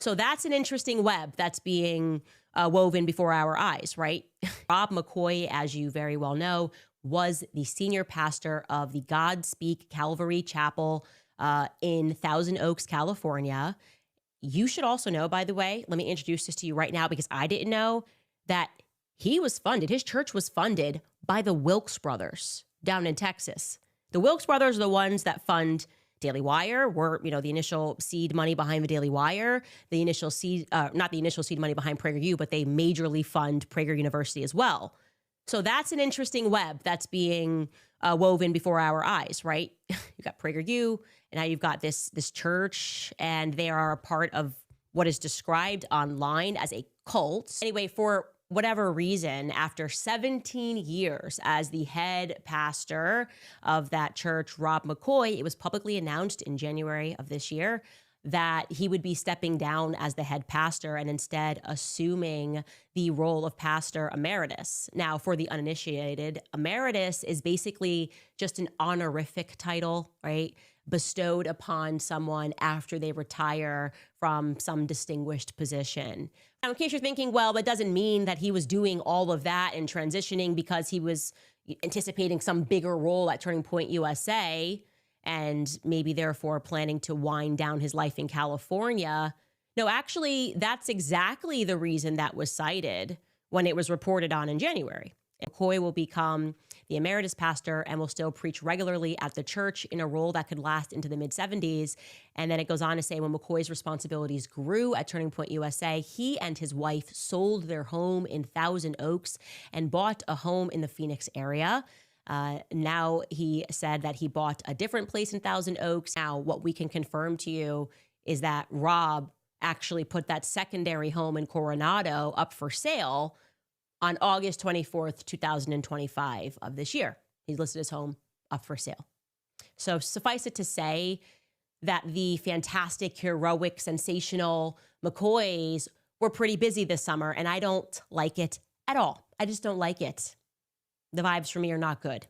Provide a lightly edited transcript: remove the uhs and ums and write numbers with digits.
So that's an interesting web that's being woven before our eyes, right? Rob McCoy, as you very well know, was the senior pastor of the Godspeak Calvary Chapel in Thousand Oaks, California. You should also know, by the way, let me introduce this to you right now because I didn't know that his church was funded by the Wilks Brothers down in Texas. The Wilks Brothers are the ones that fund Daily Wire, were, the initial seed money behind the Daily Wire, the initial seed, not the initial seed money behind PragerU, but they majorly fund Prager University as well. So that's an interesting web that's being woven before our eyes, right? You've got PragerU, and now you've got this church, and they are a part of what is described online as a cult. Anyway, for whatever reason, after 17 years as the head pastor of that church, Rob McCoy, it was publicly announced in January of this year that he would be stepping down as the head pastor and instead assuming the role of pastor emeritus. Now, for the uninitiated, emeritus is basically just an honorific title, right? Bestowed upon someone after they retire from some distinguished position. Now, in case you're thinking, well, that doesn't mean that he was doing all of that and transitioning because he was anticipating some bigger role at Turning Point USA and maybe therefore planning to wind down his life in California. No, actually, that's exactly the reason that was cited when it was reported on in January. McCoy will become the emeritus pastor and will still preach regularly at the church in a role that could last into the mid-70s. And then it goes on to say when McCoy's responsibilities grew at Turning Point USA, he and his wife sold their home in Thousand Oaks and bought a home in the Phoenix area. Now he said that he bought a different place in Thousand Oaks. Now, what we can confirm to you is that Rob actually put that secondary home in Coronado up for sale on August 24th, 2025 of this year. He listed his home up for sale. So suffice it to say that the fantastic, heroic, sensational McCoys were pretty busy this summer, and I don't like it at all. I just don't like it. The vibes for me are not good.